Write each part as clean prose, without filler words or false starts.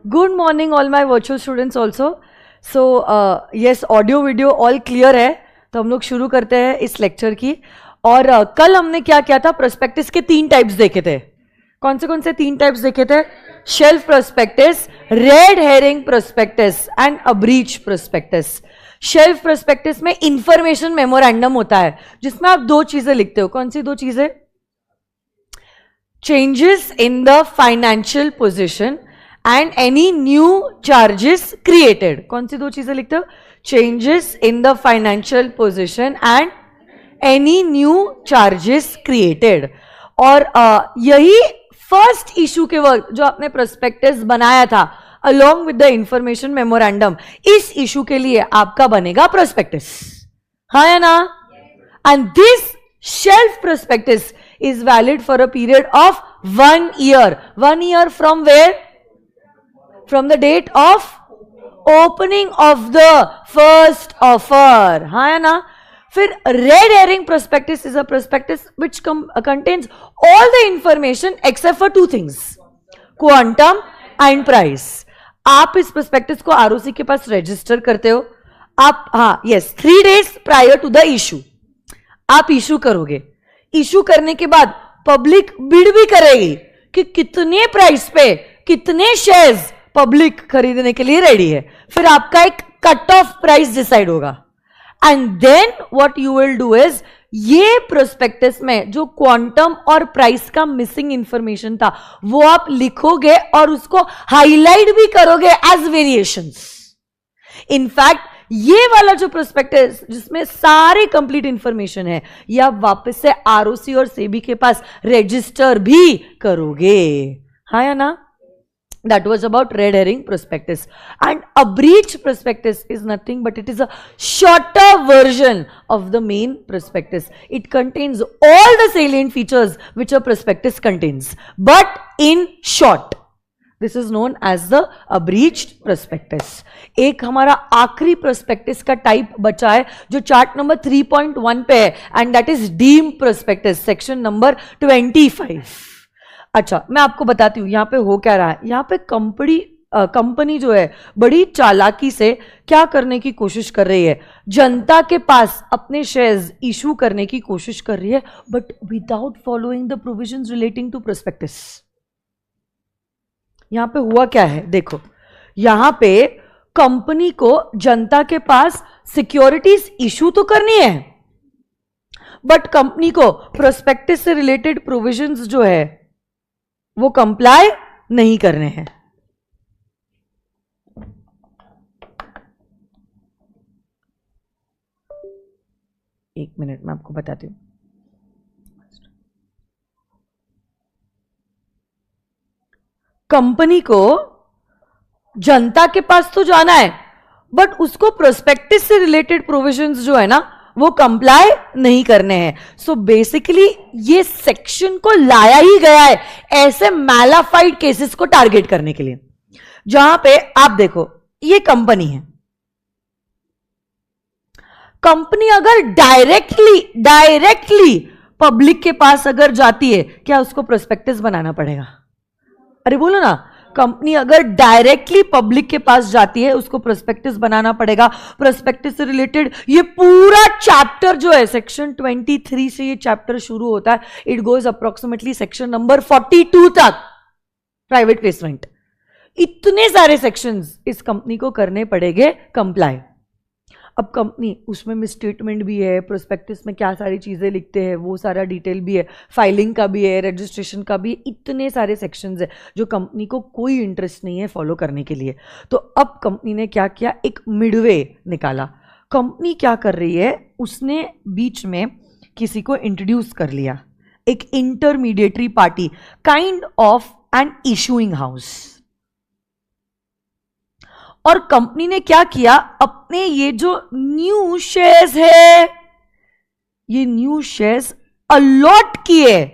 Good morning all my virtual students also. So yes, audio video all clear है, तो हम लोग शुरू करते हैं इस लेक्चर की. और कल हमने क्या किया था, प्रोस्पेक्टिस के 3 टाइप्स देखे थे. कौन से 3 टाइप्स देखे थे? Shelf prospectus, red herring prospectus and abridged prospectus. Shelf prospectus में इंफॉर्मेशन मेमोरेंडम होता है, जिसमें आप 2 चीजें लिखते हो. कौन सी 2 चीजें? Changes in the financial position and any new charges created. कौन सी 2 चीजें लिखते हो? Changes in the financial position and any new charges created. और यही फर्स्ट इशू के वक्त जो आपने प्रोस्पेक्टस बनाया था along with the information memorandum, इस इशू के लिए आपका बनेगा प्रोस्पेक्टस. हाँ या ना? And this shelf prospectus is valid for a period of 1 year. 1 year from where? From the date of opening of the first offer. हाँ है ना? फिर red herring prospectus is a prospectus which contains all the information except for 2 things: quantum and price. आप इस prospectus को ROC के पास register करते हो. आप yes 3 days prior to the issue आप issue करोगे. इशू करने के बाद पब्लिक बिड भी करेगी कि कितने प्राइस पे कितने शेयर्स पब्लिक खरीदने के लिए रेडी है. फिर आपका एक कट ऑफ प्राइस डिसाइड होगा. And then what you will do is, ये प्रोस्पेक्टस में जो क्वांटम और प्राइस का मिसिंग इंफॉर्मेशन था वो आप लिखोगे और उसको हाईलाइट भी करोगे एज वेरिएशंस. इनफैक्ट ये वाला जो प्रोस्पेक्टस जिसमें सारे कंप्लीट इंफॉर्मेशन है, ये आप वापस से आरओसी और सेबी के पास रजिस्टर भी करोगे. हाँ या ना? That was about red herring prospectus. And a breach prospectus is nothing but it is a shorter version of the main prospectus. It contains all the salient features which a prospectus contains, but in short. This is known as the abreached prospectus. एक हमारा आखिरी prospectus का type बचा है जो chart number 3.1 पे है, and that is deem prospectus, section number 25. अच्छा, मैं आपको बताती हूं यहां पे हो क्या रहा है. यहां पे कंपनी जो है बड़ी चालाकी से क्या करने की कोशिश कर रही है, जनता के पास अपने शेयर्स इशू करने की कोशिश कर रही है, but without following the provisions relating to prospectus. यहां पे हुआ क्या है देखो. यहां पे कंपनी को जनता के पास सिक्योरिटीज इशू तो करनी है, बट कंपनी को प्रोस्पेक्टस से रिलेटेड प्रोविजंस जो है वो कंप्लाई नहीं करने हैं. एक मिनट में आपको बताती हूं. कंपनी को जनता के पास तो जाना है, बट उसको प्रोस्पेक्टस से रिलेटेड प्रोविजंस जो है ना वो कंप्लाई नहीं करने हैं. सो बेसिकली ये सेक्शन को लाया ही गया है ऐसे मैलाफाइड केसेस को टारगेट करने के लिए, जहां पे आप देखो ये कंपनी है. कंपनी अगर डायरेक्टली पब्लिक के पास अगर जाती है, क्या उसको प्रोस्पेक्टस बनाना पड़ेगा? अरे बोलो ना. कंपनी अगर डायरेक्टली पब्लिक के पास जाती है उसको प्रोस्पेक्टस बनाना पड़ेगा. प्रोस्पेक्टस से रिलेटेड ये पूरा चैप्टर जो है सेक्शन 23 से ये चैप्टर शुरू होता है. It goes approximately section number 42 तक. प्राइवेट प्लेसमेंट, इतने सारे सेक्शंस इस कंपनी को करने पड़ेंगे कंप्लाई. अब कंपनी उसमें मिसस्टेटमेंट भी है, प्रोस्पेक्टस में क्या सारी चीज़ें लिखते हैं वो सारा डिटेल भी है, फाइलिंग का भी है, रजिस्ट्रेशन का भी, इतने सारे सेक्शंस है जो कंपनी को कोई इंटरेस्ट नहीं है फॉलो करने के लिए. तो अब कंपनी ने क्या किया, एक मिडवे निकाला. कंपनी क्या कर रही है, उसने बीच में किसी को इंट्रोड्यूस कर लिया, एक intermediary party, kind of an issuing house. और कंपनी ने क्या किया, अपने ये जो न्यू शेयर्स है, ये न्यू शेयर्स अलॉट किए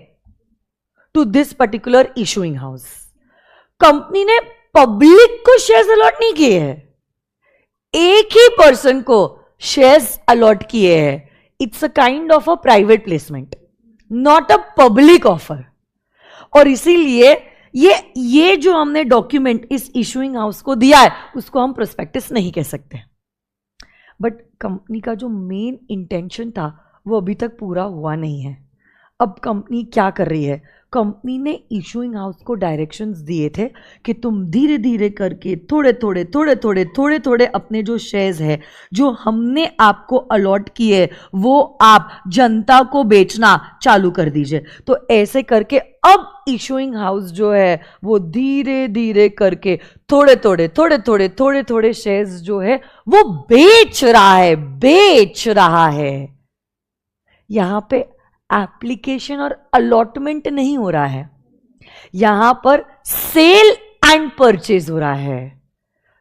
to this particular issuing house. Company ने पब्लिक को शेयर्स अलॉट नहीं किए हैं, एक ही पर्सन को शेयर्स अलॉट किए हैं. It's a kind of a private placement, not a public offer. और इसीलिए ये जो हमने डॉक्यूमेंट इस इशूइंग हाउस को दिया है उसको हम प्रोस्पेक्टस नहीं कह सकते, बट कंपनी का जो मेन इंटेंशन था वो अभी तक पूरा हुआ नहीं है। अब कंपनी क्या कर रही है, कंपनी ने इशूइंग हाउस को डायरेक्शंस दिए थे कि तुम धीरे धीरे करके थोड़े थोड़े अपने जो शेयर्स है जो हमने आपको अलॉट किए वो आप जनता को बेचना चालू कर दीजिए। तो ऐसे करके अब इशूइंग हाउस जो है वो धीरे धीरे करके थोड़े थोड़े शेयर्स जो है वो बेच रहा है। यहां पे एप्लीकेशन और अलॉटमेंट नहीं हो रहा है, यहां पर सेल एंड परचेज हो रहा है।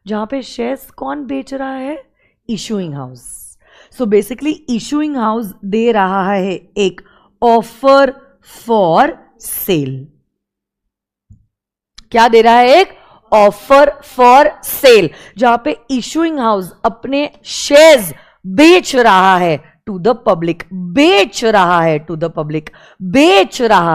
जहां पे शेयर्स कौन बेच रहा है, issuing house. So basically issuing house दे रहा है एक ऑफर फॉर सेल। क्या दे रहा है, एक ऑफर फॉर सेल, जहां पे इशूइंग हाउस अपने शेयर्स बेच रहा है टू द पब्लिक, बेच रहा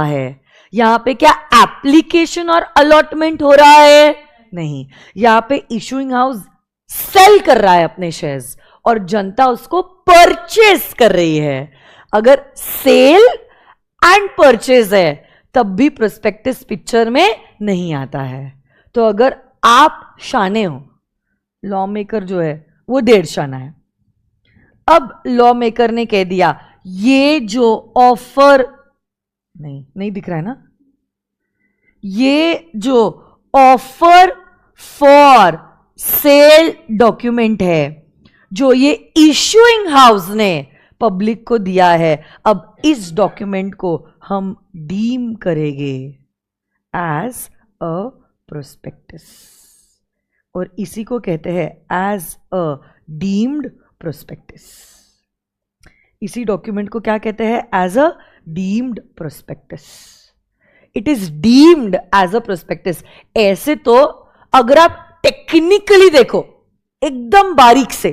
है। यहां पे क्या एप्लीकेशन और अलॉटमेंट हो रहा है, नहीं, यहां पे इशूइंग हाउस सेल कर रहा है अपने शेयर्स और जनता उसको परचेज कर रही है। अगर सेल एंड परचेज है तब भी प्रोस्पेक्टस पिक्चर में नहीं आता है। तो अगर आप शाने हो, लॉ मेकर जो है वो 1.5 शाना है। अब लॉ मेकर ने कह दिया ये जो ऑफर नहीं दिख रहा है ना, ये जो ऑफर फॉर सेल डॉक्यूमेंट है जो ये इशूइंग हाउस ने पब्लिक को दिया है, अब इस डॉक्यूमेंट को हम डीम करेंगे एज अ प्रोस्पेक्टस और इसी को कहते हैं एज अ डीम्ड प्रोस्पेक्टस। इसी डॉक्यूमेंट को क्या कहते हैं, as a deemed prospectus. It is deemed as a prospectus. ऐसे तो अगर आप टेक्निकली देखो एकदम बारीक से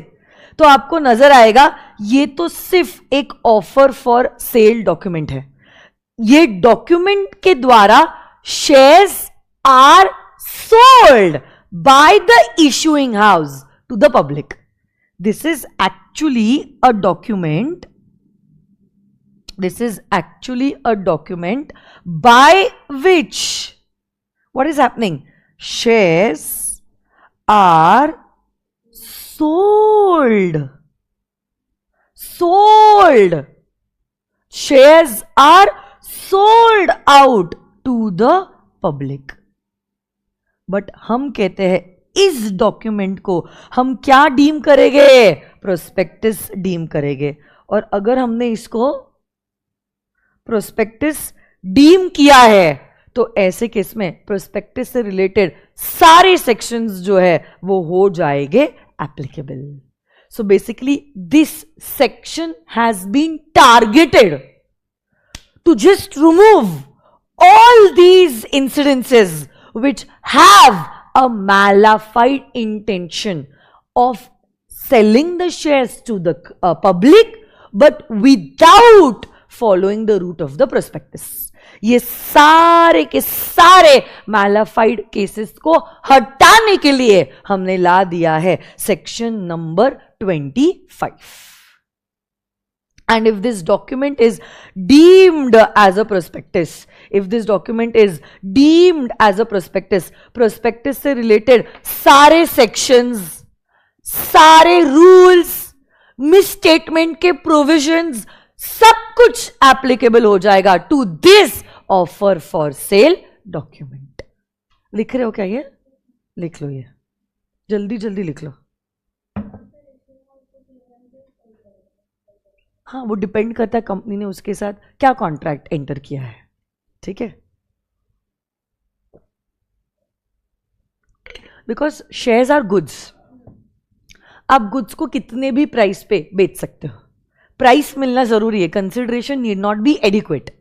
तो आपको नजर आएगा ये तो सिर्फ एक ऑफर फॉर सेल डॉक्यूमेंट है। ये डॉक्यूमेंट के द्वारा shares are sold by the issuing house to the public. This is actually a document. This is actually a document by which what is happening? Shares are sold. Shares are sold out to the public. But हम कहते हैं इस document को हम क्या deem करेंगे, prospectus deem करेंगे। और अगर हमने इसको प्रोस्पेक्टस डीम किया है तो ऐसे केस में प्रोस्पेक्टस से रिलेटेड सारे सेक्शंस जो है वो हो जाएंगे applicable. So basically this section has been targeted to just remove all these incidences which have a malafide intention of selling the shares to the public but without following the route of the prospectus. ये सारे के सारे mala fide cases को हटाने के लिए हमने ला दिया है section number 25. And if this document is deemed as a prospectus, prospectus से related सारे sections, सारे rules, misstatement के provisions, सब कुछ applicable हो जाएगा to this offer for sale document. लिख रहे हो क्या ये? लिख लो, ये जल्दी जल्दी लिख लो। हाँ, वो डिपेंड करता है कंपनी ने उसके साथ क्या कॉन्ट्रैक्ट एंटर किया है। ठीक है, बिकॉज शेयर्स आर गुड्स। आप गुड्स को कितने भी प्राइस पे बेच सकते हो, प्राइस मिलना जरूरी है, consideration need not be adequate.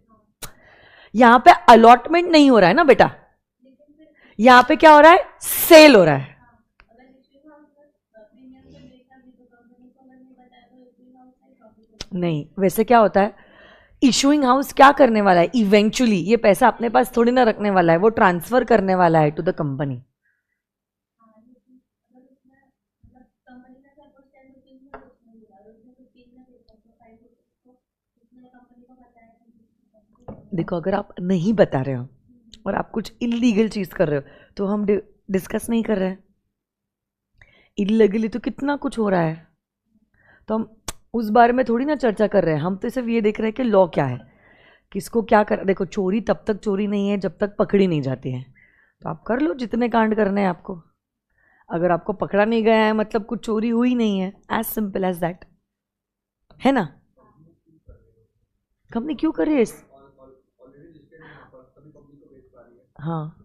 यहां पे अलॉटमेंट नहीं हो रहा है ना बेटा, यहां पे क्या हो रहा है, सेल हो रहा है। नहीं, वैसे क्या होता है इशूइंग हाउस क्या करने वाला है? इवेंचुअली ये पैसा अपने पास थोड़ी ना रखने वाला है, वो ट्रांसफर करने वाला है टू द कंपनी. देखो, अगर आप नहीं बता रहे हो और आप कुछ इलीगल चीज कर रहे हो तो हम डिस्कस नहीं कर रहे हैं. इलीगली तो कितना कुछ हो रहा है, तो हम उस बारे में थोड़ी ना चर्चा कर रहे हैं. हम तो सिर्फ ये देख रहे हैं कि लॉ क्या है, किसको क्या कर. देखो, चोरी तब तक चोरी नहीं है जब तक पकड़ी नहीं जाती है. तो आप कर लो जितने कांड करने हैं आपको. अगर आपको पकड़ा नहीं गया है मतलब कुछ चोरी हुई नहीं है. एज सिंपल एज दैट, है ना. कंपनी क्यों कर रही है? हाँ,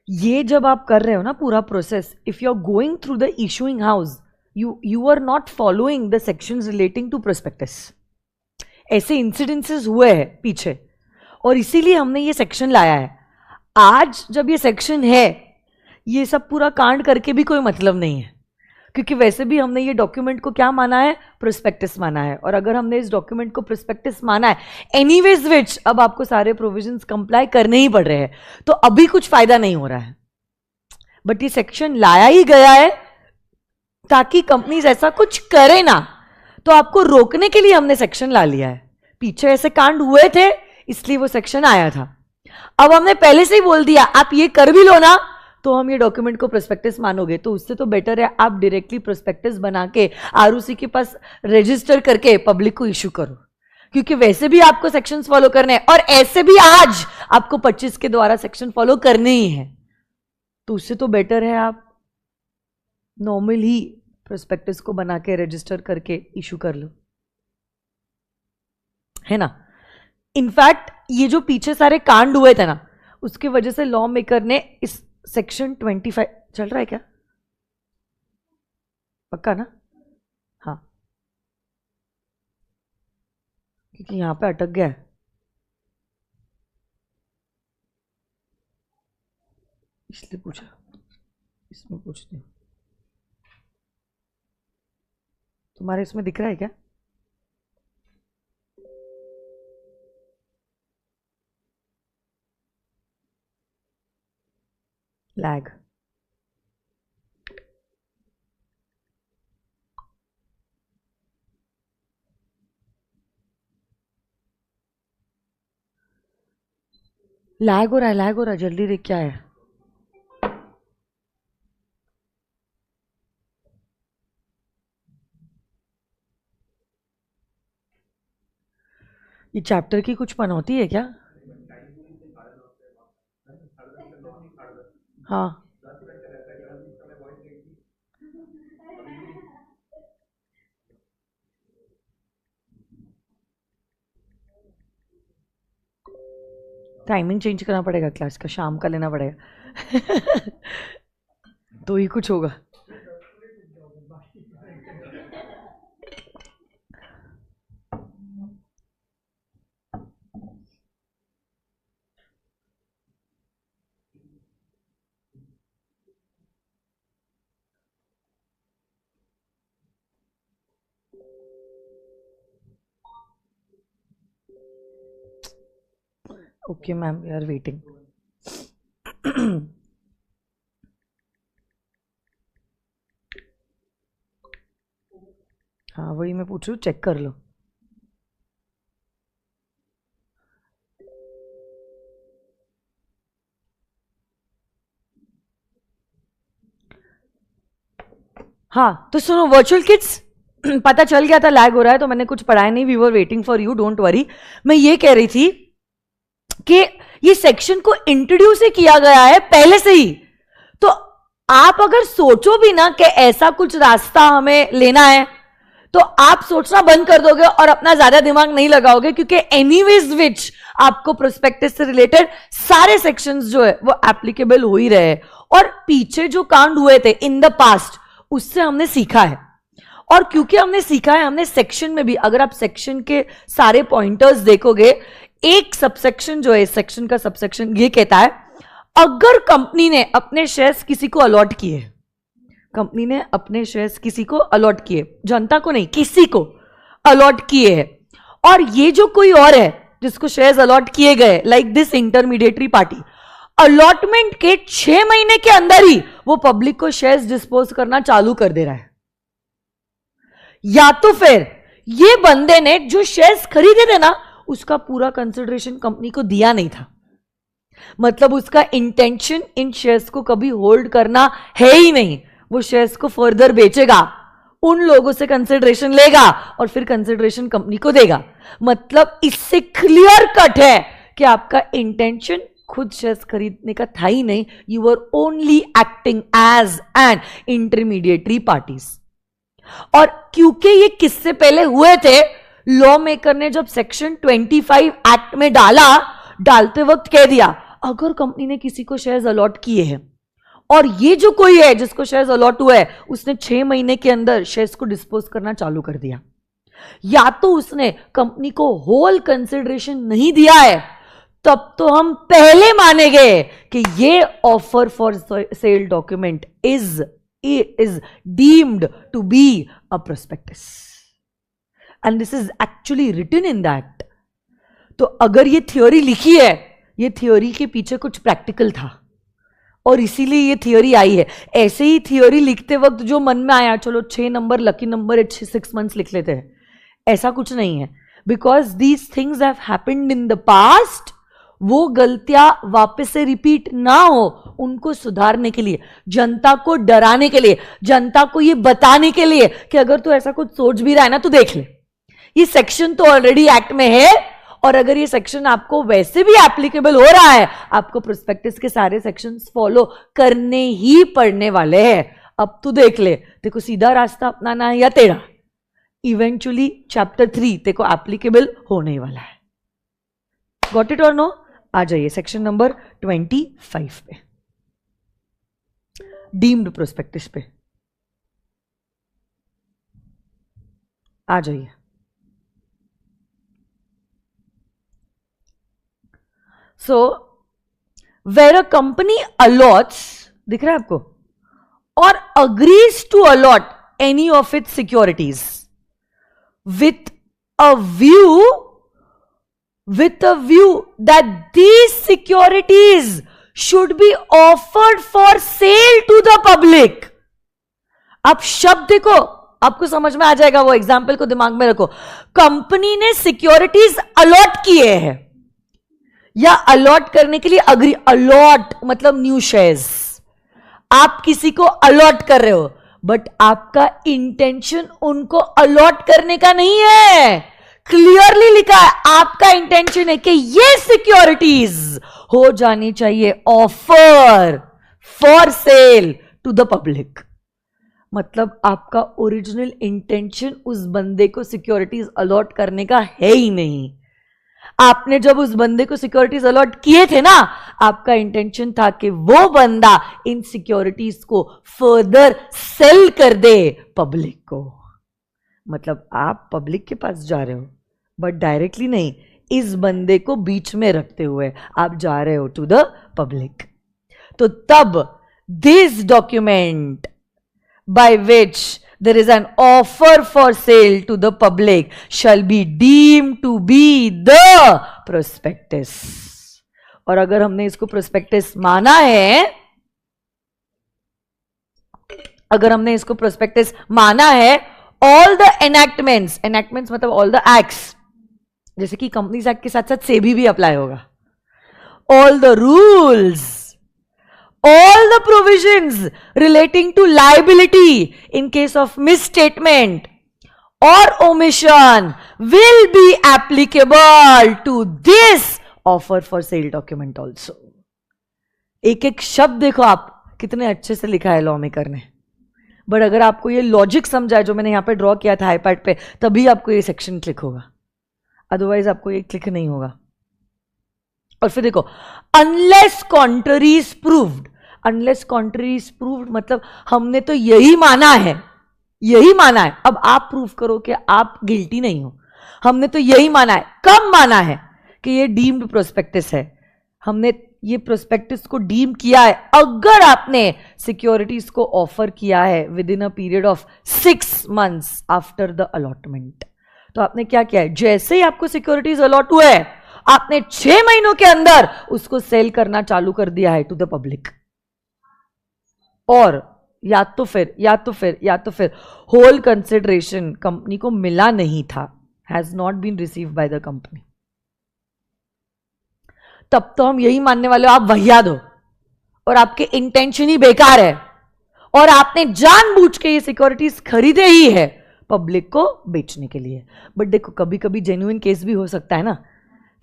ये जब आप कर रहे हो ना पूरा process, if you are going through the issuing house, you are not following the sections relating to prospectus. ऐसे इंसिडेंसेस हुए हैं पीछे और इसीलिए हमने ये सेक्शन लाया है. आज जब ये सेक्शन है, ये सब पूरा कांड करके भी कोई मतलब नहीं है, क्योंकि वैसे भी हमने ये डॉक्यूमेंट को क्या माना है? प्रोस्पेक्टस माना है. और अगर हमने इस डॉक्यूमेंट को प्रोस्पेक्टस माना है, एनीवेज विच अब आपको सारे प्रोविजंस कंप्लाई करने ही पड़ रहे हैं, तो अभी कुछ फायदा नहीं हो रहा है. बट ये सेक्शन लाया ही गया है ताकि कंपनीज ऐसा कुछ करे ना. तो आपको रोकने के लिए हमने सेक्शन ला लिया है. पीछे ऐसे कांड हुए थे इसलिए वो सेक्शन आया था. अब हमने पहले से ही बोल दिया आप ये कर भी लो ना तो हम ये डॉक्यूमेंट को प्रोस्पेक्टस मानोगे. तो उससे तो बेटर है आप डायरेक्टली प्रोस्पेक्टस बना के आरओसी के पास रजिस्टर करके पब्लिक को इशू करो, क्योंकि वैसे भी आपको सेक्शंस फॉलो करने हैं और ऐसे भी आज आपको 25 के द्वारा सेक्शन फॉलो करने ही है. तो उससे तो बेटर है आप नॉर्मल ही प्रोस्पेक्टस को बना के रजिस्टर करके इशू कर लो, है ना. इनफैक्ट ये जो पीछे सारे कांड हुए थे ना, उसकी वजह से लॉ मेकर ने इस सेक्शन 25 चल रहा है क्या? पक्का ना? हाँ, क्योंकि यहां पे अटक गया है इसलिए पूछा. इसमें पूछती हूँ, तुम्हारे इसमें दिख रहा है क्या? लैग. लैग हो रहा है, लैग हो रहा है. जल्दी देख क्या है. ये चैप्टर की कुछ पनौती है क्या? हाँ, टाइमिंग चेंज करना पड़ेगा क्लास का, शाम का लेना पड़ेगा. तो ही कुछ होगा. Okay ma'am, we are waiting. हाँ, वही मैं पूछ रही हूँ, चेक कर लो. हाँ, तो सुनो वर्चुअल किड्स, पता चल गया था लैग हो रहा है तो मैंने कुछ पढ़ाया नहीं. We were waiting for you, don't worry. मैं ये कह रही थी कि ये सेक्शन को इंट्रोड्यूस ही किया गया है पहले से ही. तो आप अगर सोचो भी ना कि ऐसा कुछ रास्ता हमें लेना है तो आप सोचना बंद कर दोगे और अपना ज्यादा दिमाग नहीं लगाओगे, क्योंकि एनीवेज विच आपको प्रोस्पेक्टस से रिलेटेड सारे सेक्शंस जो है वो एप्लीकेबल हो ही रहे हैं. और पीछे जो कांड हुए थे इन द पास्ट, उससे हमने सीखा है. और क्योंकि हमने सीखा है, हमने सेक्शन में भी, अगर आप सेक्शन के सारे पॉइंटर्स देखोगे, एक सबसेक्शन जो है, सेक्शन का सबसेक्शन ये कहता है अगर कंपनी ने अपने शेयर्स किसी को अलॉट किए, कंपनी ने अपने शेयर्स किसी को अलॉट किए, जनता को नहीं, किसी को, अलॉट किए हैं, और ये जो कोई और है जिसको शेयर्स अलॉट किए गए, like this intermediary party, allotment के 6 महीने के अंदर ही वो पब्लिक को शेयर्स डिस्पोज करना चालू कर दे रहा है। या तो फिर ये बंदे ने जो शेयर्स खरीदे थे ना, उसका पूरा कंसिडरेशन कंपनी को दिया नहीं था, मतलब उसका इंटेंशन इन शेयर्स को कभी होल्ड करना है ही नहीं, वो शेयर्स को फर्दर बेचेगा, उन लोगों से कंसिडरेशन लेगा और फिर कंसिडरेशन कंपनी को देगा। मतलब इससे क्लियर कट है कि आपका इंटेंशन खुद शेयर्स खरीदने का था ही नहीं, you are only acting as an intermediary parties. और क्योंकि ये किससे पहले हुए थे, लॉ मेकर ने जब सेक्शन 25 एक्ट में डालते वक्त कह दिया, अगर कंपनी ने किसी को शेयर्स अलॉट किए हैं और ये जो कोई है जिसको शेयर्स अलॉट हुआ है, उसने 6 महीने के अंदर शेयर्स को डिस्पोज करना चालू कर दिया, या तो उसने कंपनी को होल कंसिडरेशन नहीं दिया है, तब तो हम पहले मानेंगे कि ये offer for sale document is deemed to be a prospectus, and this is actually written in that. तो अगर ये थ्योरी लिखी है, ये थ्योरी के पीछे कुछ प्रैक्टिकल था और इसीलिए ये थ्योरी आई है। ऐसे ही थ्योरी लिखते वक्त जो मन में आया, चलो 6 नंबर लकी नंबर है, 6 मंथ्स लिख लेते हैं, ऐसा कुछ नहीं है, because these things have happened in the past. वो गलतियां वापस से रिपीट ना हो, उनको सुधारने के लिए, जनता को डराने के लिए, जनता को ये बताने के लिए कि अगर तू ऐसा कुछ सोच भी रहा है ना तो देख ले, ये सेक्शन तो ऑलरेडी एक्ट में है, और अगर ये सेक्शन आपको वैसे भी एप्लीकेबल हो रहा है, आपको प्रोस्पेक्टस के सारे सेक्शंस फॉलो करने ही पड़ने वाले हैं। अब तू देख ले, देखो सीधा रास्ता अपनाना है या टेढ़ा, इवेंचुअली चैप्टर 3 देखो एप्लीकेबल होने वाला है। गॉट इट और नो? आ जाइए सेक्शन नंबर 25 पे, डीम्ड प्रोस्पेक्टस पे आ जाइए। So, where a company allots, दिख रहा है आपको, or agrees to allot any of its securities with a view that these securities should be offered for sale to the public. आप शब्द देखो, आपको समझ में आ जाएगा, वो एग्जाम्पल को दिमाग में रखो। कंपनी ने सिक्योरिटीज अलॉट किए हैं या अलॉट करने के लिए अग्री, अलॉट मतलब न्यू शेयर्स, आप किसी को अलॉट कर रहे हो, बट आपका इंटेंशन उनको अलॉट करने का नहीं है। क्लियरली लिखा है, आपका इंटेंशन है कि ये सिक्योरिटीज हो जानी चाहिए offer for sale to the public. मतलब आपका ओरिजिनल इंटेंशन उस बंदे को सिक्योरिटीज अलॉट करने का है ही नहीं। आपने जब उस बंदे को सिक्योरिटीज अलॉट किए थे ना, आपका इंटेंशन था कि वो बंदा इन सिक्योरिटीज को फर्दर सेल कर दे पब्लिक को। मतलब आप पब्लिक के पास जा रहे हो, बट डायरेक्टली नहीं, इस बंदे को बीच में रखते हुए आप जा रहे हो टू द पब्लिक। तो तब this document by which there is an offer for sale to the public shall be deemed to be the prospectus। और अगर हमने इसको prospectus माना है, अगर हमने इसको prospectus माना है, all the enactments मतलब all the acts, जैसे कि कंपनीज एक्ट के साथ साथ सेबी भी अप्लाई होगा, all the rules, all the provisions relating to liability in case of misstatement or omission will be applicable to this offer for sale document also। एक एक शब्द देखो आप कितने अच्छे से लिखा है लॉ मेकर ने, बट अगर आपको ये लॉजिक समझाए जो मैंने यहां पे ड्रॉ किया था आईपैड पे, तभी आपको ये सेक्शन क्लिक होगा, अदरवाइज आपको ये क्लिक नहीं होगा। और फिर देखो, unless contrary is proved, unless contrary is proved मतलब हमने तो यही माना है, यही माना है, अब आप प्रूव करो कि आप गिल्टी नहीं हो। हमने तो यही माना है, कब माना है कि ये डीम्ड प्रोस्पेक्टस है, हमने ये प्रोस्पेक्टस को डीम किया है अगर आपने सिक्योरिटीज को ऑफर किया है with in a period of 6 months after the allotment. तो आपने क्या किया है, जैसे ही आपको सिक्योरिटीज अलॉट हुए है, आपने 6 महीनों के अंदर उसको सेल करना चालू कर दिया है टू द पब्लिक। और या तो फिर होल कंसिडरेशन कंपनी को मिला नहीं था, has not been receive by the company, तब तो हम यही मानने वाले हो आप वहियाद हो और आपके इंटेंशन ही बेकार है और आपने जानबूझ के ये सिक्योरिटीज खरीदे ही है पब्लिक को बेचने के लिए। बट देखो कभी कभी जेन्युइन केस भी हो सकता है ना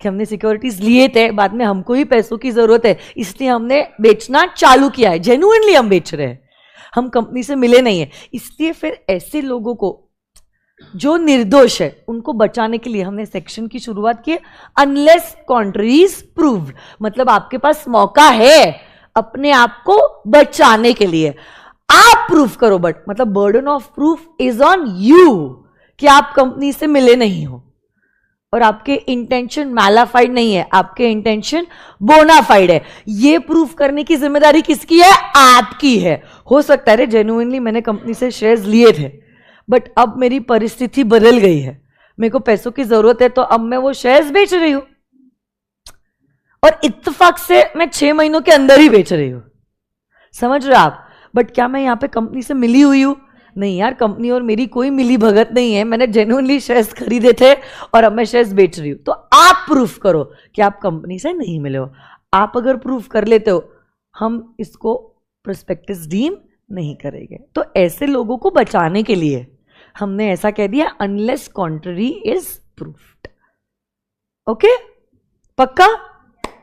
कि हमने सिक्योरिटीज लिए थे, बाद में हमको ही पैसों की जरूरत है इसलिए हमने बेचना चालू किया है, जेन्युइनली हम बेच रहे हैं, हम कंपनी से मिले नहीं है। इसलिए फिर ऐसे लोगों को जो निर्दोष है उनको बचाने के लिए हमने सेक्शन की शुरुआत की, अनलेस कॉन्ट्रीज प्रूव्ड, मतलब आपके पास मौका है अपने आप को बचाने के लिए, आप प्रूफ करो, बट मतलब burden of proof is on you कि आप कंपनी से मिले नहीं हो और आपके इंटेंशन मैलाफाइड नहीं है, आपके इंटेंशन बोनाफाइड है। ये प्रूफ करने की जिम्मेदारी किसकी है, आपकी है। हो सकता है जेन्युइनली मैंने कंपनी से शेयर्स लिए थे बट अब मेरी परिस्थिति बदल गई है, मेरे को पैसों की जरूरत है तो अब मैं वो शेयर्स बेच रही हूं और इत्तेफाक से मैं 6 महीनों के अंदर ही बेच रही हूं, समझ रहे आप। बट क्या मैं यहां पे कंपनी से मिली हुई हूं, नहीं यार, कंपनी और मेरी कोई मिली भगत नहीं है, मैंने जेन्युइनली शेयर्स खरीदे थे और अब मैं शेयर्स बेच रही हूं। तो आप प्रूफ करो कि आप कंपनी से नहीं मिले हो। आप अगर प्रूफ कर लेते हो हम इसको प्रोस्पेक्टस डीम नहीं करेंगे। तो ऐसे लोगों को बचाने के लिए हमने ऐसा कह दिया, unless contrary is proofed. Okay, पक्का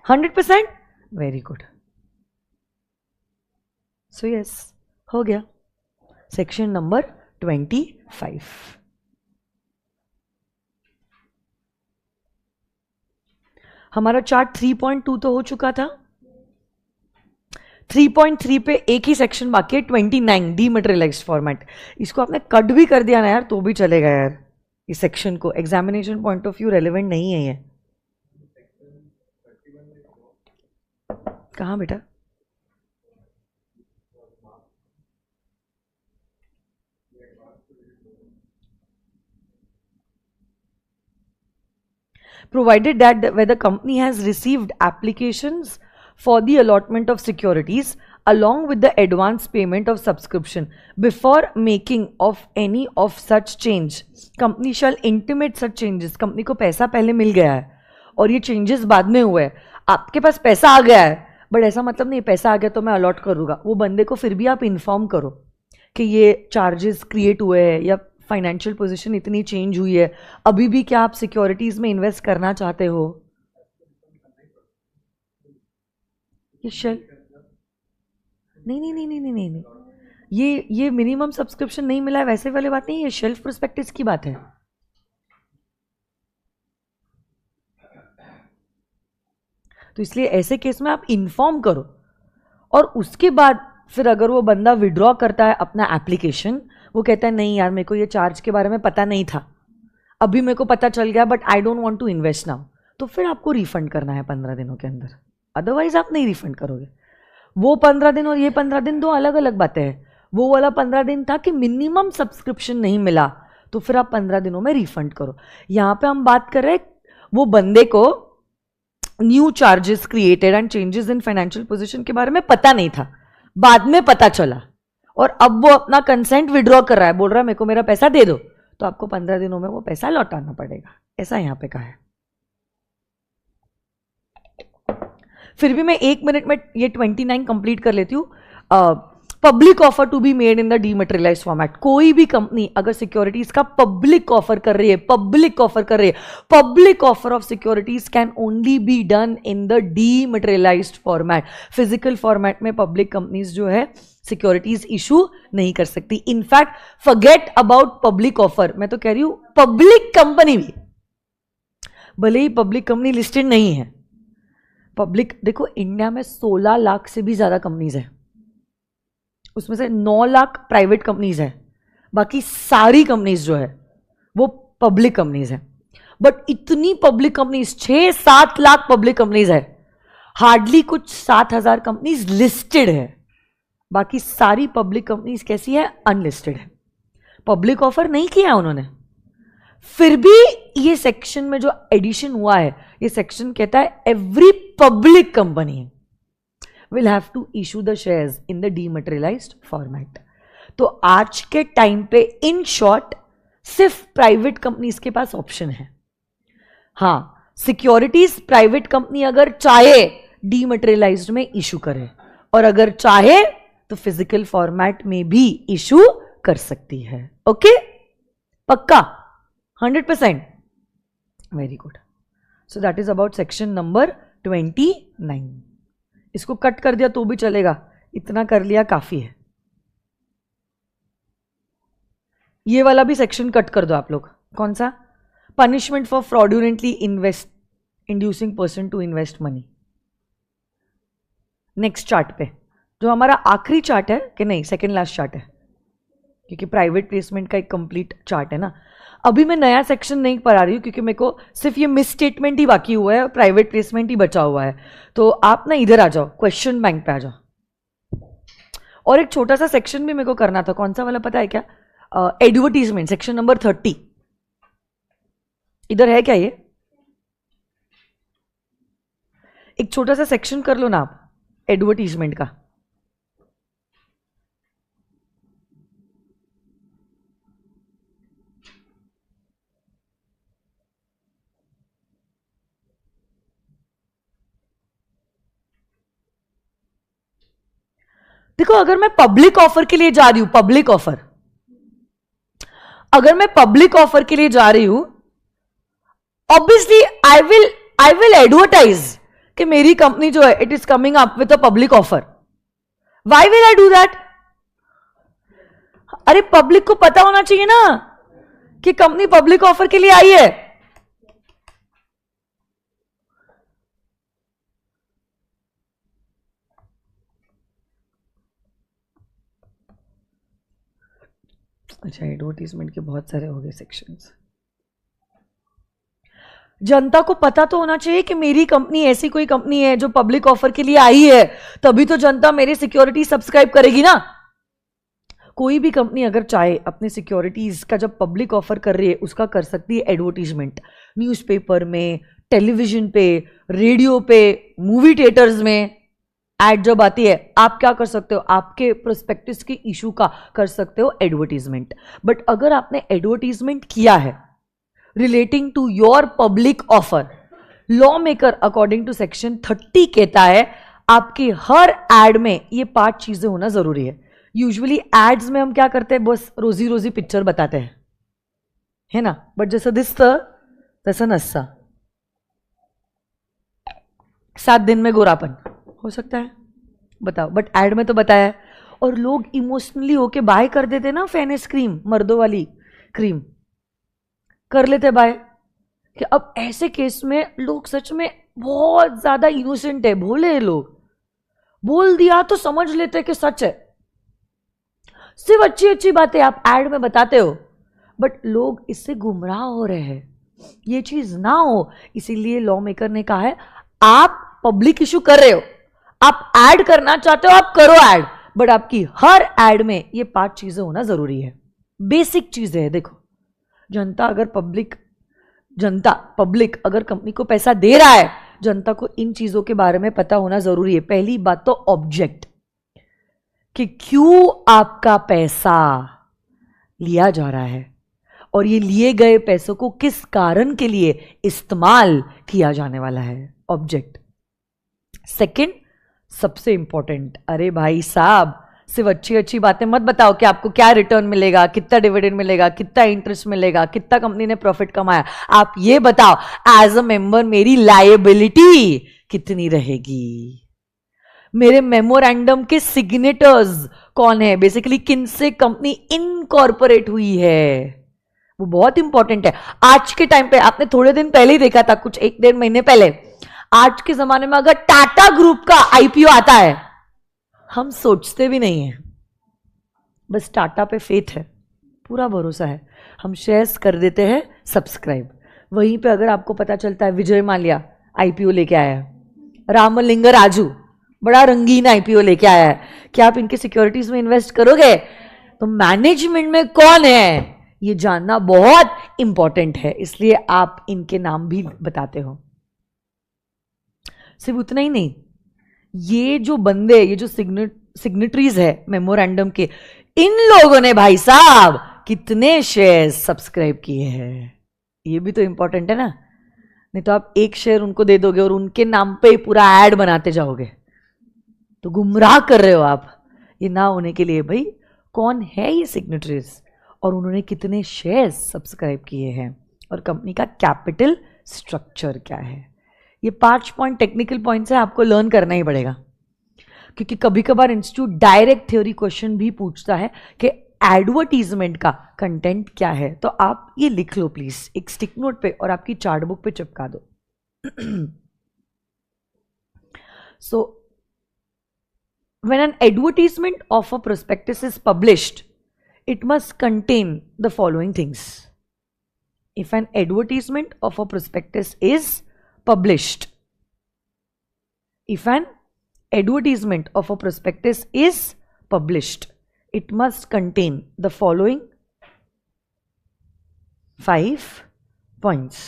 100%? Very good. सो यस, हो गया सेक्शन नंबर 25। हमारा चार्ट 3.2 तो हो चुका था, 3.3 पे एक ही सेक्शन बाकी है, 29 डीमटेरियलाइज्ड फॉर्मेट। इसको आपने कट भी कर दिया ना यार तो भी चलेगा यार, इस सेक्शन को examination point of view relevant नहीं है ये। कहाँ बेटा? Provided that where the company has received applications for the allotment of securities along with the advance payment of subscription before making of any of such change, company shall intimate such changes। Company को पैसा पहले मिल गया है और ये changes बाद में हुए हैं, आपके पास पैसा आ गया है बट ऐसा मतलब नहीं पैसा आ गया तो मैं अलॉट करूंगा, वो बंदे को फिर भी आप इन्फॉर्म करो कि ये चार्जेस क्रिएट हुए हैं या फाइनेंशियल पोजीशन इतनी चेंज हुई है, अभी भी क्या आप सिक्योरिटीज में इन्वेस्ट करना चाहते हो। ये नहीं, ये मिनिमम सब्सक्रिप्शन नहीं मिला है वैसे वाली बात नहीं, ये शेल्फ प्रोस्पेक्टस की बात है। तो इसलिए ऐसे केस में आप इन्फॉर्म करो और उसके बाद फिर अगर वो बंदा विड्रॉ करता है अपना एप्लीकेशन, वो कहता है नहीं यार मेरे को ये चार्ज के बारे में पता नहीं था, अभी मेरे को पता चल गया but I don't want to invest now, तो फिर आपको रिफंड करना है 15 दिनों के अंदर, अदरवाइज आप नहीं रिफंड करोगे। वो 15 दिन और ये 15 दिन दो अलग अलग बातें हैं। वो वाला 15 दिन था कि मिनिमम सब्सक्रिप्शन नहीं मिला तो फिर आप 15 दिनों में रिफंड करो। यहां पे हम बात कर रहे हैं वो बंदे को new charges created and changes in financial position के बारे में पता नहीं था, बाद में पता चला और अब वो अपना कंसेंट विड्रॉ कर रहा है, बोल रहा है मेरे को मेरा पैसा दे दो, तो आपको 15 दिनों में वो पैसा लौटाना पड़ेगा, ऐसा यहां पे कहा है। फिर भी मैं 1 मिनट में ये 29 कंप्लीट कर लेती हूँ। Public offer to be made in the dematerialised format. कोई भी कंपनी अगर सिक्योरिटीज का पब्लिक ऑफर कर रही है, public offer of securities can only be done in the dematerialised format. Physical format में पब्लिक कंपनीज जो है सिक्योरिटीज इशू नहीं कर सकती। In fact forget about public offer, मैं तो कह रही हूं पब्लिक कंपनी भी, भले ही पब्लिक कंपनी लिस्टेड नहीं है, पब्लिक देखो इंडिया में 16 लाख से भी ज्यादा कंपनीज है, उसमें से 9 लाख प्राइवेट कंपनीज है, बाकी सारी कंपनीज जो है वो पब्लिक कंपनीज है। बट इतनी public companies 6-7 lakh public companies है, हार्डली कुछ 7,000 कंपनीज लिस्टेड है, बाकी सारी पब्लिक कंपनीज कैसी है, अनलिस्टेड है। पब्लिक ऑफर नहीं किया उन्होंने, फिर भी ये सेक्शन में जो एडिशन हुआ है, ये सेक्शन कहता है every public company will have to issue the shares in the dematerialised format. तो आज के टाइम पे इन शॉर्ट सिर्फ प्राइवेट कंपनीज के पास ऑप्शन है। हां, सिक्योरिटीज प्राइवेट कंपनी अगर चाहे डीमटेरियलाइज्ड में इशू करे, और अगर चाहे तो फिजिकल फॉर्मेट में भी इशू कर सकती है। ओके, पक्का 100%? Very good. So that is about section number 29। इसको कट कर दिया तो भी चलेगा, इतना कर लिया काफी है। ये वाला भी सेक्शन कट कर दो आप लोग। कौन सा? Punishment for fraudulently inducing person to invest money. Next chart पे, जो हमारा आखिरी चार्ट है कि नहीं, सेकेंड लास्ट चार्ट है, क्योंकि प्राइवेट प्लेसमेंट का एक कंप्लीट चार्ट है ना। अभी मैं नया सेक्शन नहीं पढ़ा रही हूँ क्योंकि मेरे को सिर्फ ये मिस स्टेटमेंट ही बाकी हुआ है और प्राइवेट प्लेसमेंट ही बचा हुआ है। तो आप ना इधर आ जाओ, क्वेश्चन बैंक पे आ जाओ। और एक छोटा सा सेक्शन भी मेरे को करना था, कौन सा वाला पता है क्या? Advertisement, section number 30। इधर है क्या ये? एक छोटा सा सेक्शन कर लो ना आप एडवर्टीजमेंट का। देखो, अगर मैं पब्लिक ऑफर के लिए जा रही हूं, पब्लिक ऑफर, अगर मैं पब्लिक ऑफर के लिए जा रही हूं, ऑब्वियसली आई विल एडवर्टाइज कि मेरी कंपनी जो है it is coming up with a public offer. Why will I do that? अरे पब्लिक को पता होना चाहिए ना कि कंपनी पब्लिक ऑफर के लिए आई है। अच्छा, एडवर्टीजमेंट के बहुत सारे हो गए सेक्शंस। जनता को पता तो होना चाहिए कि मेरी कंपनी ऐसी कोई कंपनी है जो पब्लिक ऑफर के लिए आई है, तभी तो जनता मेरी सिक्योरिटी सब्सक्राइब करेगी ना। कोई भी कंपनी अगर चाहे अपने सिक्योरिटीज का जब पब्लिक ऑफर कर रही है, उसका कर सकती है एडवर्टीजमेंट, न्यूज़पेपर में, टेलीविजन पे, रेडियो पे, मूवी थिएटर्स में एड जब आती है, आप क्या कर सकते हो? आपके प्रोस्पेक्टस के इशू का कर सकते हो एडवर्टीजमेंट। बट अगर आपने एडवर्टीजमेंट किया है relating to your public offer, law maker according to section 30 कहता है आपकी हर एड में ये 5 चीजें होना जरूरी है। यूजुअली एड्स में हम क्या करते हैं? बस रोजी रोजी पिक्चर बताते हैं, है ना? बट जैसा दिसतं तसं नसतं। 7 दिन में गोरापन हो सकता है, बताओ, बट एड में तो बताया है। और लोग इमोशनली होके बाय कर देते ना, फेनेस क्रीम, मर्दों वाली क्रीम कर लेते बाय। कि अब ऐसे केस में लोग सच में बहुत ज्यादा इनोसेंट है, भोले लोग, बोल दिया तो समझ लेते कि सच है। सिर्फ अच्छी अच्छी बातें आप एड में बताते हो, बट लोग इससे गुमराह हो रहे हैं। ये चीज ना हो, इसीलिए लॉ मेकर ने कहा है आप पब्लिक इशू कर रहे हो, आप ऐड करना चाहते हो, आप करो ऐड, बट आपकी हर ऐड में ये 5 चीजें होना जरूरी है। बेसिक चीजें है। देखो, जनता पब्लिक अगर कंपनी को पैसा दे रहा है, जनता को इन चीजों के बारे में पता होना जरूरी है। पहली बात तो ऑब्जेक्ट, कि क्यों आपका पैसा लिया जा रहा है और ये लिए गए पैसों को किस कारण के लिए इस्तेमाल किया जाने वाला है, ऑब्जेक्ट। सेकंड, सबसे इंपॉर्टेंट, अरे भाई साहब सिर्फ अच्छी अच्छी बातें मत बताओ कि आपको क्या रिटर्न मिलेगा, कितना डिविडेंड मिलेगा, कितना इंटरेस्ट मिलेगा, कितना कंपनी ने प्रॉफिट कमाया। आप ये बताओ एज अ मेंबर मेरी लायबिलिटी कितनी रहेगी, मेरे मेमोरेंडम के सिग्नेटर्स कौन है, बेसिकली किन से कंपनी इनकॉर्पोरेट हुई है, वो बहुत इंपॉर्टेंट है। आज के टाइम पे आपने थोड़े दिन पहले ही देखा था, कुछ 1-1.5 महीने पहले, आज के जमाने में अगर टाटा ग्रुप का आईपीओ आता है, हम सोचते भी नहीं है, बस टाटा पे फेथ है, पूरा भरोसा है, हम शेयर्स कर देते हैं सब्सक्राइब। वहीं पे अगर आपको पता चलता है विजय माल्या आईपीओ लेके आया है, रामलिंग राजू बड़ा रंगीन आईपीओ लेके आया है, क्या आप इनके सिक्योरिटीज में इन्वेस्ट करोगे? तो मैनेजमेंट में कौन है ये जानना बहुत इंपॉर्टेंट है, इसलिए आप इनके नाम भी बताते हो। सिर्फ उतना ही नहीं, ये जो बंदे, ये जो सिग्नेटरीज है मेमोरेंडम के, इन लोगों ने भाई साहब कितने शेयर सब्सक्राइब किए हैं, ये भी तो इंपॉर्टेंट है ना। नहीं तो आप एक शेयर उनको दे दोगे और उनके नाम पे पूरा ऐड बनाते जाओगे, तो गुमराह कर रहे हो आप। ये ना होने के लिए भाई कौन है ये सिग्नेटरीज और उन्होंने कितने शेयर सब्सक्राइब किए हैं और कंपनी का कैपिटल स्ट्रक्चर क्या है। ये 5 पॉइंट टेक्निकल पॉइंट्स है, आपको लर्न करना ही पड़ेगा, क्योंकि कभी कभार इंस्टीट्यूट डायरेक्ट थ्योरी क्वेश्चन भी पूछता है कि एडवर्टीजमेंट का कंटेंट क्या है। तो आप ये लिख लो प्लीज एक स्टिक नोट पे और आपकी चार्ट बुक पे चिपका दो। सो when an advertisement of a prospectus is published, it must contain the following things. If an advertisement of a prospectus is published, if an advertisement of a prospectus is published, it must contain the following 5 points.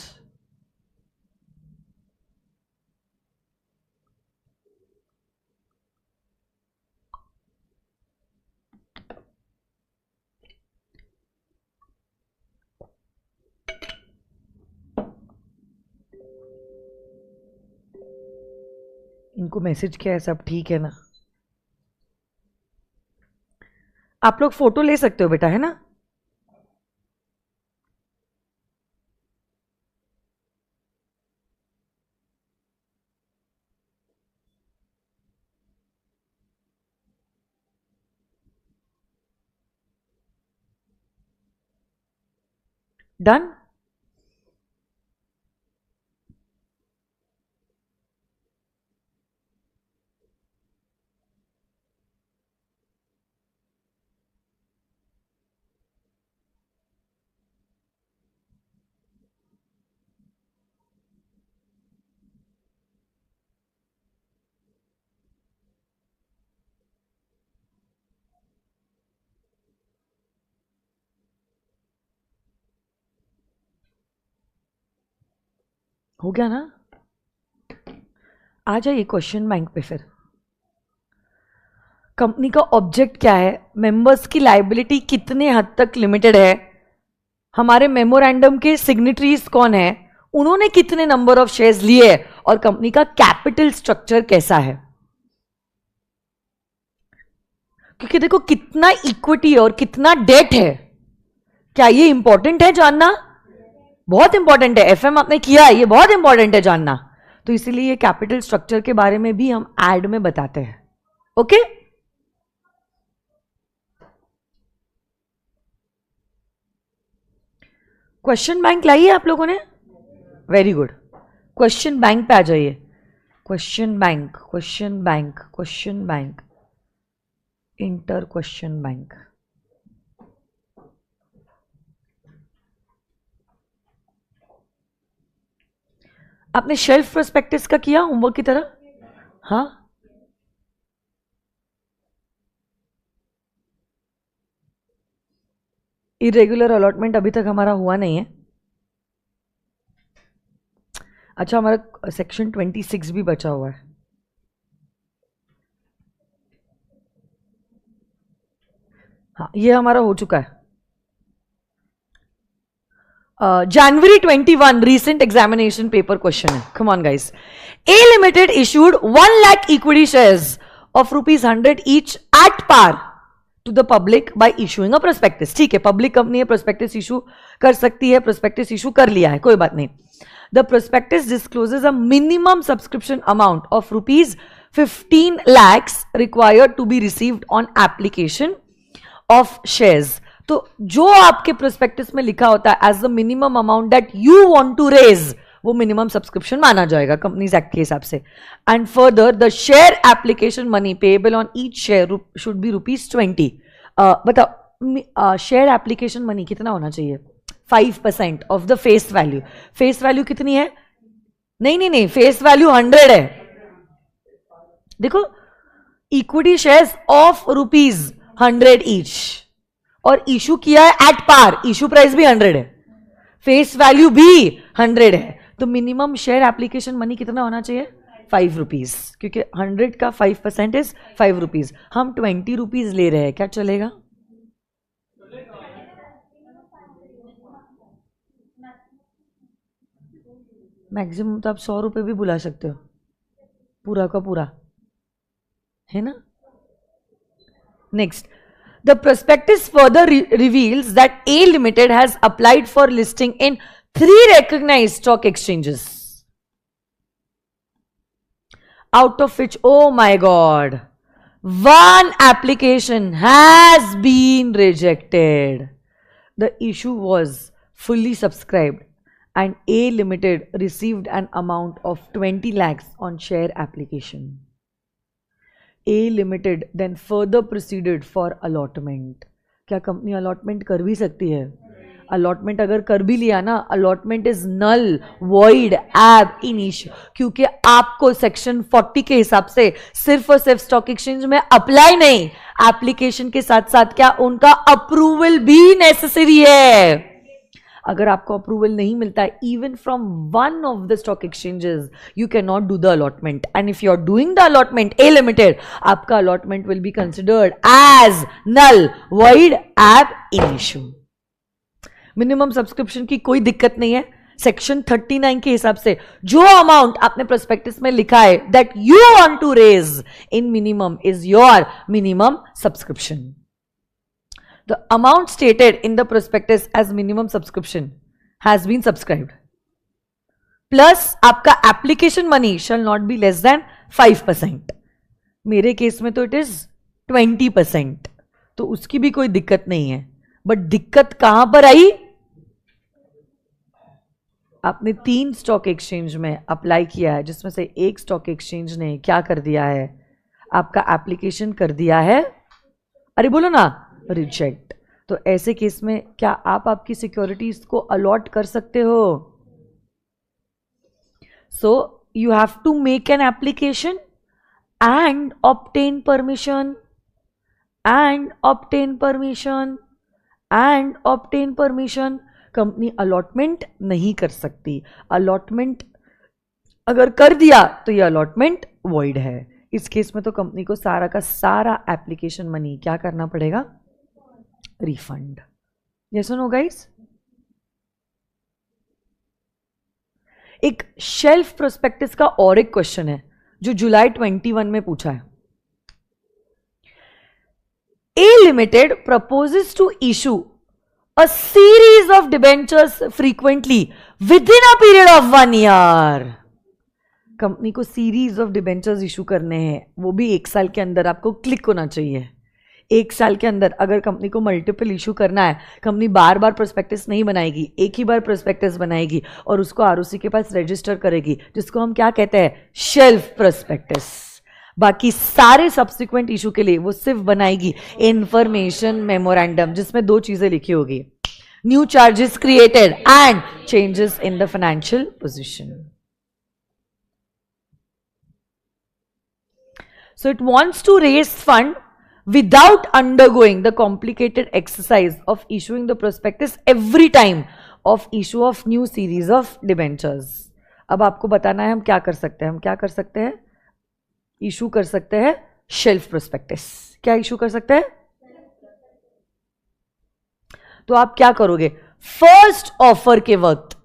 इनको message किया है, सब ठीक है ना? आप लोग photo ले सकते हो बेटा, है ना? डन? हो गया ना? आ जाइए क्वेश्चन बैंक पे। फिर कंपनी का ऑब्जेक्ट क्या है, मेंबर्स की लायबिलिटी कितने हद तक लिमिटेड है, हमारे मेमोरेंडम के सिग्नेटरीज कौन है, उन्होंने कितने नंबर ऑफ शेयर्स लिए और कंपनी का कैपिटल स्ट्रक्चर कैसा है। क्योंकि देखो कितना इक्विटी और कितना डेट है, क्या ये इंपॉर्टेंट है जानना? बहुत इंपॉर्टेंट है। एफएम आपने किया है, ये बहुत इंपॉर्टेंट है जानना। तो इसीलिए ये कैपिटल स्ट्रक्चर के बारे में भी हम एड में बताते हैं। ओके? क्वेश्चन बैंक लाइए आप लोगों ने, वेरी गुड। क्वेश्चन बैंक पे आ जाइए। Question bank, question bank, question bank, inter question bank. आपने शेल्फ प्रोस्पेक्टस का किया होमवर्क की तरह? हाँ, इरेगुलर अलॉटमेंट अभी तक हमारा हुआ नहीं है। अच्छा, हमारा सेक्शन 26 भी बचा हुआ है। हाँ, ये हमारा हो चुका है। January 21 recent examination paper question है। Come on guys. A Limited issued 1 lakh equity shares of ₹100 each at par to the public by issuing a prospectus. ठीक है, पब्लिक कंपनी है, prospectus issue कर सकती है, prospectus issue कर लिया है, कोई बात नहीं। The prospectus discloses a minimum subscription amount of ₹15 lakhs required to be received on application of shares. तो जो आपके प्रोस्पेक्टस में लिखा होता है as the minimum amount that you want to raise, वो मिनिमम सब्सक्रिप्शन माना जाएगा कंपनीज एक्ट के हिसाब से। And further the share application money payable on each share should be ₹20। बताओ शेयर एप्लीकेशन मनी कितना होना चाहिए? 5% of the face value. Face value कितनी है? नहीं, फेस वैल्यू 100 है। देखो, इक्विटी शेयर्स ऑफ ₹100 ईच, और इशू किया है एट पार, इशू प्राइस भी 100 है, फेस वैल्यू भी 100 है, तो मिनिमम शेयर एप्लीकेशन मनी कितना होना चाहिए? 5 रुपीज, क्योंकि 100 का 5% इज 5 रुपीज। हम 20 रुपीज ले रहे हैं, क्या चलेगा? मैक्सिमम तो आप 100 रुपए भी बुला सकते हो, पूरा का पूरा, है ना? Next, the prospectus further reveals that A Limited has applied for listing in 3 recognized stock exchanges, out of which, oh my god, 1 application has been rejected. The issue was fully subscribed and A Limited received an amount of 20 lakhs on share application. A Limited then further proceeded for allotment. क्या company allotment कर भी सकती है? Allotment अगर कर भी लिया ना, allotment is null void ab initio, क्योंकि आपको सेक्शन 40 के हिसाब से सिर्फ और सिर्फ स्टॉक एक्सचेंज में अप्लाई नहीं, एप्लीकेशन के साथ साथ क्या उनका अप्रूवल भी नेसेसरी है। अगर आपको अप्रूवल नहीं मिलता है even from one of the stock exchanges, you can not do the allotment, and if you are doing the allotment a limited, आपका allotment will be considered as null void ab initio. Minimum subscription की कोई दिक्कत नहीं है, section 39 के हिसाब से जो अमाउंट आपने प्रोस्पेक्टस में लिखा है that you want to raise in minimum is your minimum subscription. The amount stated in the prospectus as minimum subscription has been subscribed. Plus, आपका application money shall not be less than 5%. मेरे case में तो it is 20%. तो उसकी भी कोई दिक्कत नहीं है। बट दिक्कत कहां पर आई? आपने 3 स्टॉक एक्सचेंज में अप्लाई किया है, जिसमें से एक स्टॉक एक्सचेंज ने क्या कर दिया है? आपका एप्लीकेशन कर दिया है, अरे बोलो ना, रिजेक्ट। तो ऐसे केस में क्या आप आपकी सिक्योरिटीज को अलॉट कर सकते हो? So you have to make an application and obtain permission and obtain permission and obtain permission. Company allotment नहीं कर सकती, अलॉटमेंट अगर कर दिया तो ये अलॉटमेंट वॉइड है। इस केस में तो कंपनी को सारा का सारा एप्लीकेशन मनी क्या करना पड़ेगा? रिफंड। यस और नो गाइस? एक शेल्फ प्रोस्पेक्टस का और एक क्वेश्चन है जो जुलाई 21 में पूछा है। A Limited proposes to issue a series of debentures frequently within a period of 1 year. Company को सीरीज ऑफ डिबेंचर्स इशू करने हैं, वो भी 1 साल के अंदर आपको क्लिक होना चाहिए। 1 साल के अंदर अगर कंपनी को मल्टीपल इशू करना है, कंपनी बार बार प्रोस्पेक्टस नहीं बनाएगी, एक ही बार प्रोस्पेक्टस बनाएगी और उसको आरओसी के पास रजिस्टर करेगी, जिसको हम क्या कहते हैं? Shelf prospectus. बाकी सारे सब्सिक्वेंट इशू के लिए वो सिर्फ बनाएगी इंफॉर्मेशन मेमोरेंडम, जिसमें 2 चीजें लिखी होगी, new charges created and changes in the financial position. So it wants to raise fund without undergoing the complicated exercise of issuing the prospectus every time of issue of new series of debentures. अब आपको बताना है हम क्या कर सकते हैं। हम क्या कर सकते हैं? इशू कर सकते हैं शेल्फ प्रोस्पेक्टस। क्या इशू कर सकते हैं? तो आप क्या करोगे? फर्स्ट ऑफर के वक्त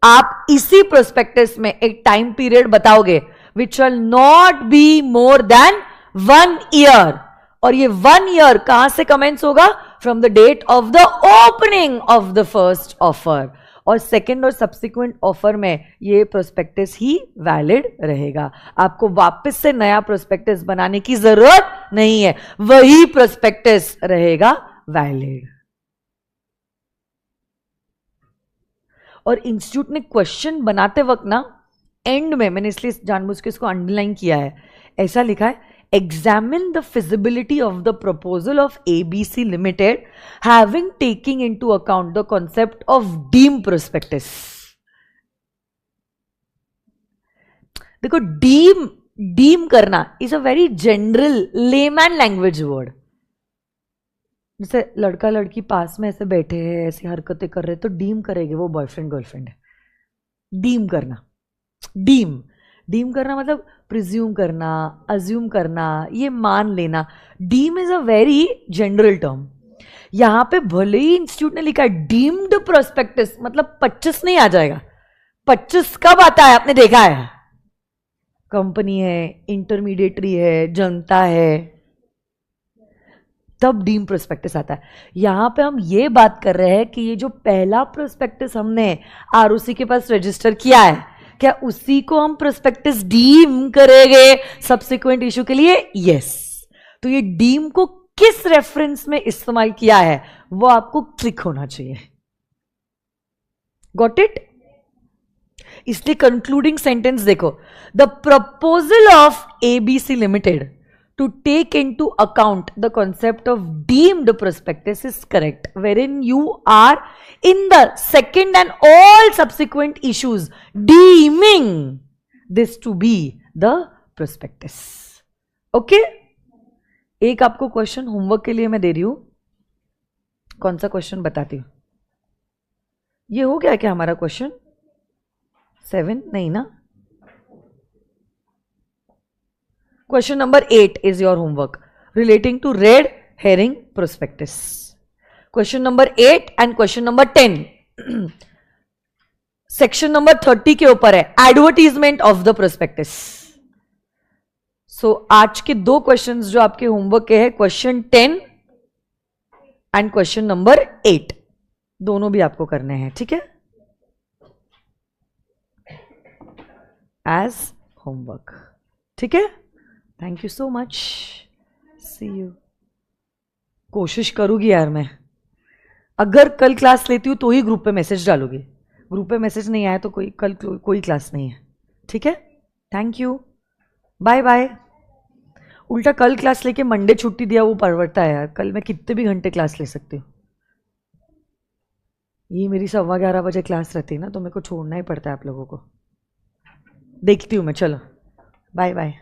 आप इसी प्रोस्पेक्टस में एक टाइम पीरियड बताओगे which shall not be more than 1 year, और ये 1 year कहां से कमेंस होगा? From the date of the opening of the first offer, और सेकेंड और सब्सिक्वेंट ऑफर में ये प्रोस्पेक्टस ही वैलिड रहेगा। आपको वापस से नया प्रोस्पेक्टस बनाने की जरूरत नहीं है, वही प्रोस्पेक्टस रहेगा वैलिड। और इंस्टीट्यूट ने क्वेश्चन बनाते वक्त ना एंड में, मैंने इसलिए जानबूझ के इसको अंडरलाइन किया है, ऐसा लिखा है, examine the feasibility of the proposal of ABC limited having taking into account the concept of deem prospectus. देखो, डीम करना is a very general layman language word. जैसे लड़का लड़की पास में ऐसे बैठे हैं, ऐसी हरकतें कर रहे हैं, तो डीम करेंगे वो बॉयफ्रेंड गर्लफ्रेंड है। डीम करना, डीम डीम करना मतलब प्रिज्यूम करना, अज्यूम करना, ये मान लेना। Deem is a very general term. यहां पे भले ही इंस्टीट्यूट ने लिखा है डीम्ड प्रोस्पेक्टस, मतलब 25 नहीं आ जाएगा। 25 कब आता है आपने देखा है? कंपनी है, इंटरमीडिएटरी है, जनता है, तब डीम प्रोस्पेक्टस आता है। यहां पे हम ये बात कर रहे हैं कि ये जो पहला प्रोस्पेक्टस हमने आरओसी के पास रजिस्टर किया है, क्या उसी को हम प्रोस्पेक्टस डीम करेंगे सब्सिक्वेंट इशू के लिए? यस। तो ये डीम को किस रेफरेंस में इस्तेमाल किया है वो आपको क्लिक होना चाहिए। Got it? इसलिए कंक्लूडिंग सेंटेंस देखो, the proposal of ABC limited to take into account the concept of deemed prospectus is correct, wherein you are in the second and all subsequent issues deeming this to be the prospectus. Okay? एक आपको question homework के लिए मैं दे रही हूं। कौन सा question बताती हूं? ये हो गया क्या हमारा क्वेश्चन 7? नहीं ना। Question number 8 is your homework relating to red herring prospectus. Question number 8 and question number 10 section number 30 के ऊपर है advertisement of the prospectus. So आज के दो questions जो आपके होमवर्क के हैं, question 10 and question number 8, दोनों भी आपको करने हैं, ठीक है, as homework, ठीक है। Thank you so much, see you. कोशिश करूँगी यार मैं, अगर कल क्लास लेती हूँ तो ही ग्रुप पे मैसेज डालूंगी। ग्रुप पे मैसेज नहीं आया तो कल कोई क्लास नहीं है, ठीक है। Thank you, bye bye. उल्टा कल क्लास लेके मंडे छुट्टी दिया वो परवड़ता है यार। कल मैं कितने भी घंटे क्लास ले सकती हूँ। ये मेरी 11:15 बजे क्लास रहती है ना, तो मेरे को छोड़ना ही पड़ता है आप लोगों को। देखती हूँ मैं, चलो बाय बाय।